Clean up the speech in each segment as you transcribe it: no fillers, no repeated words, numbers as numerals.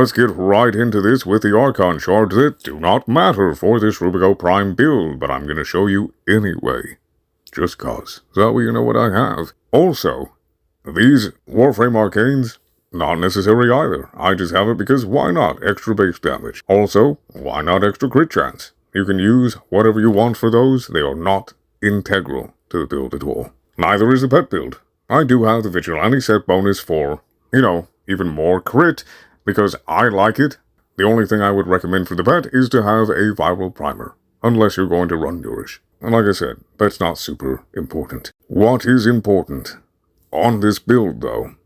let's get right into this with the Archon Shards that do not matter for this Rubico Prime build, but I'm going to show you anyway. Just cause. So you know what I have. Also, these Warframe Arcanes, not necessary either. I just have it because why not? Extra base damage. Also, why not extra crit chance? You can use whatever you want for those. They are not integral to the build at all. Neither is the pet build. I do have the Vigilante set bonus for, even more crit, because I like it. The only thing I would recommend for the pet is to have a viral primer, unless you're going to run Nourish. And like I said, that's not super important. What is important on this build, though,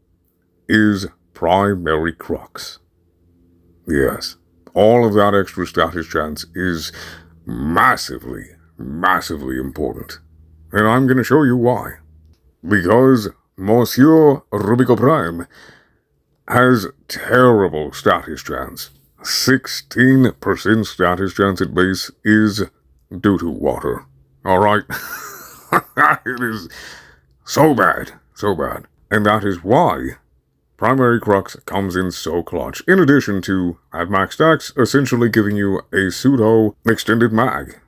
is Primary Crux. Yes, all of that extra status chance is massively, massively important. And I'm going to show you why. Because Monsieur Rubico Prime has terrible status chance. 16% status chance at base is due to water. Alright? It is so bad. So bad. And that is why Primary Crux comes in so clutch. In addition to, at max stacks, essentially giving you a pseudo extended mag.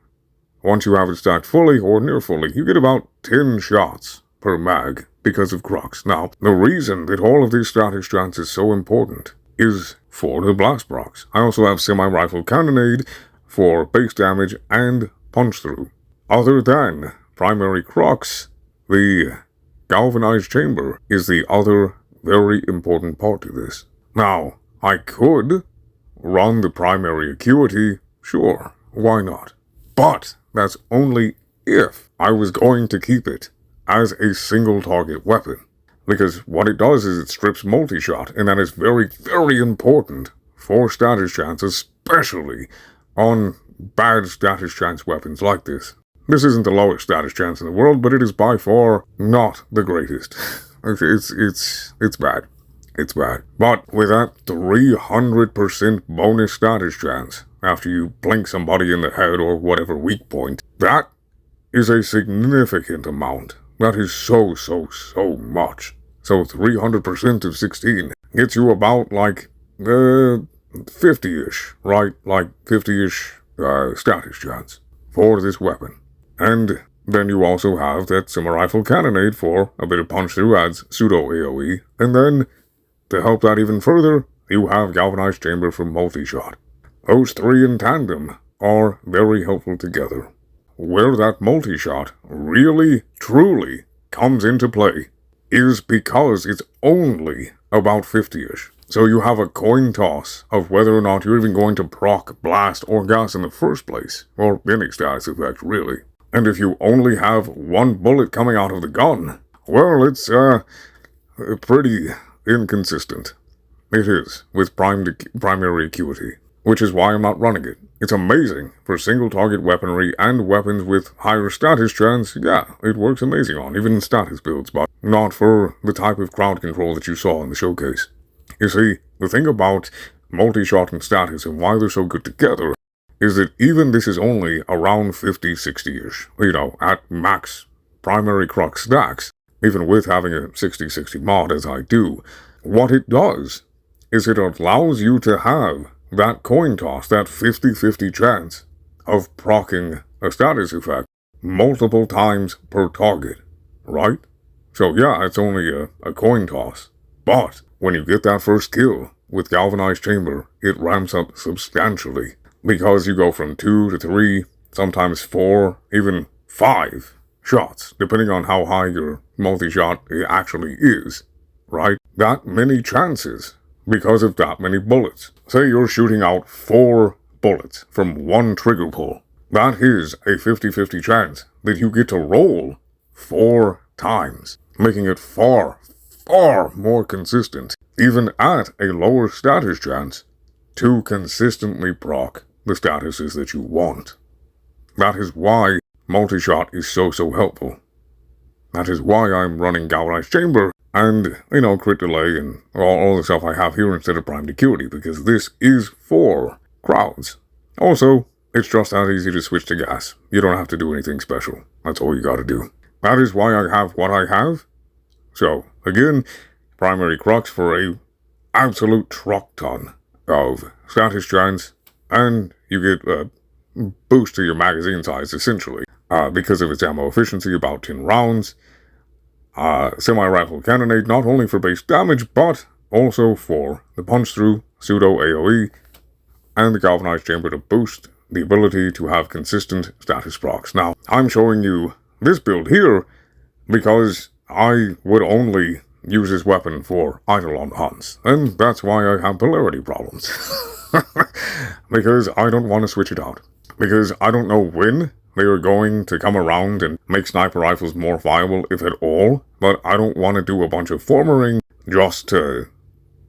Once you have it stacked fully or near fully, you get about 10 shots per mag because of Crux. Now, the reason that all of these status strats is so important is for the blast procs. I also have semi-rifle cannonade for base damage and punch through. Other than Primary Crux, the galvanized chamber is the other very important part to this. Now, I could run the primary acuity, sure, why not? But that's only if I was going to keep it as a single target weapon. Because what it does is it strips multi-shot, and that is very, very important for status chance, especially on bad status chance weapons like this. This isn't the lowest status chance in the world, but it is by far not the greatest. It's bad. It's bad. But with that 300% bonus status chance, after you blink somebody in the head or whatever weak point, that is a significant amount. That is so much. So 300% of 16 gets you about like 50-ish, right? Like 50-ish status chance for this weapon. And then you also have that semi-rifle cannonade for a bit of punch through, adds pseudo AoE. And then, to help that even further, you have galvanized chamber for multi-shot. Those three in tandem are very helpful together. Where that multi-shot really, truly comes into play is because it's only about 50-ish. So you have a coin toss of whether or not you're even going to proc, blast, or gas in the first place, or any status effect, really. And if you only have one bullet coming out of the gun, well, it's, pretty inconsistent. It is, with primary acuity, which is why I'm not running it. It's amazing for single-target weaponry and weapons with higher status chance. Yeah, it works amazing on, even status builds, but not for the type of crowd control that you saw in the showcase. You see, the thing about multi-shot and status and why they're so good together is that even this is only around 50-60-ish, at max Primary Crux stacks, even with having a 60-60 mod as I do. What it does is it allows you to have that coin toss, that 50-50 chance of proccing a status effect multiple times per target, right? So yeah, it's only a coin toss. But when you get that first kill with Galvanized Chamber, it ramps up substantially. Because you go from 2 to 3, sometimes 4, even 5 shots, depending on how high your multi-shot actually is, right? That many chances because of that many bullets. Say you're shooting out 4 bullets from one trigger pull. That is a 50-50 chance that you get to roll 4 times, making it far more consistent, even at a lower status chance, to consistently proc the statuses that you want. That is why multi-shot is so helpful. That is why I'm running Galvanized Chamber and, crit delay and all the stuff I have here instead of primed acuity, because this is for crowds. Also, it's just that easy to switch to gas. You don't have to do anything special. That's all you gotta do. That is why I have what I have. So, again, Primary Crux for a absolute truck ton. of status chance, and you get a boost to your magazine size, essentially, because of its ammo efficiency, about 10 rounds. Semi-rifle cannonade, not only for base damage, but also for the punch-through, pseudo AoE, and the galvanized chamber to boost the ability to have consistent status procs. Now, I'm showing you this build here because I would only use this weapon for Eidolon hunts, and that's why I have polarity problems. Because I don't want to switch it out. Because I don't know when they are going to come around and make sniper rifles more viable, if at all, but I don't want to do a bunch of formaring just to,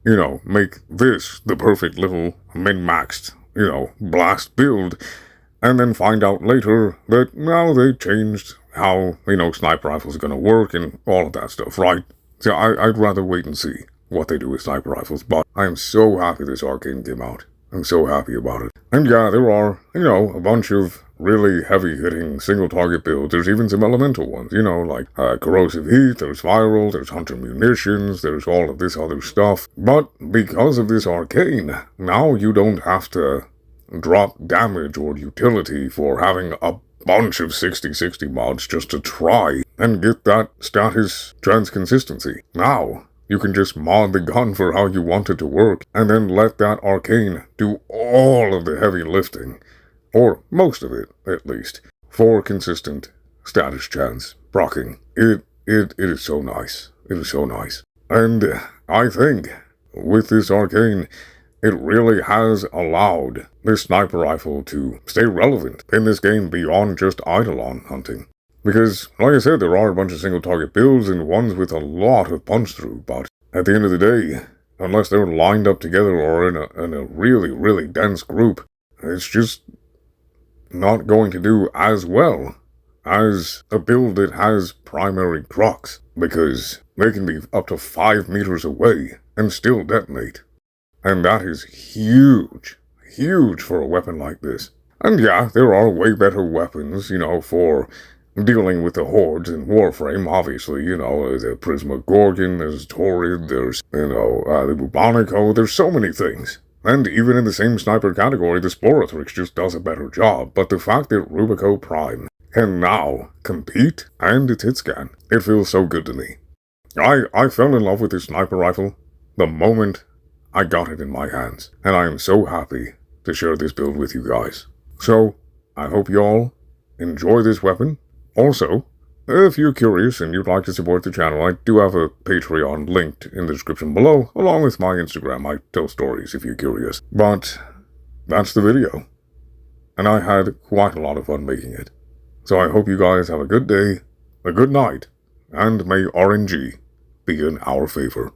you know, make this the perfect little min-maxed, you know, blast build, and then find out later that now they changed how, you know, sniper rifles are going to work and all of that stuff, right? So I'd rather wait and see what they do with sniper rifles, but I am so happy this Arcane came out. I'm so happy about it. And yeah, there are, you know, a bunch of really heavy-hitting single-target builds. There's even some elemental ones, you know, like corrosive heat, there's viral, there's hunter munitions, there's all of this other stuff. But because of this Arcane, now you don't have to drop damage or utility for having a bunch of 60-60 mods just to try and get that status chance consistency. Now, you can just mod the gun for how you want it to work, and then let that Arcane do all of the heavy lifting, or most of it, at least, for consistent status chance proccing. It is so nice. It is so nice. And I think, with this Arcane, it really has allowed this sniper rifle to stay relevant in this game beyond just Eidolon hunting. Because, like I said, there are a bunch of single-target builds and ones with a lot of punch-through, but at the end of the day, unless they're lined up together or in a really, really dense group, it's just not going to do as well as a build that has Primary Crux, because they can be up to 5 meters away and still detonate. And that is huge, huge for a weapon like this. And yeah, there are way better weapons, you know, for dealing with the hordes in Warframe, obviously, you know, the Prisma Gorgon, there's Torrid, there's, you know, the Bubonico, there's so many things. And even in the same sniper category, the Sploratrix just does a better job, but the fact that Rubico Prime can now compete, and it's hit scan, it feels so good to me. I fell in love with this sniper rifle the moment I got it in my hands, and I am so happy to share this build with you guys. So, I hope you all enjoy this weapon. Also, if you're curious and you'd like to support the channel, I do have a Patreon linked in the description below, along with my Instagram. I tell stories if you're curious. But that's the video. And I had quite a lot of fun making it. So I hope you guys have a good day, a good night, and may RNG be in our favor.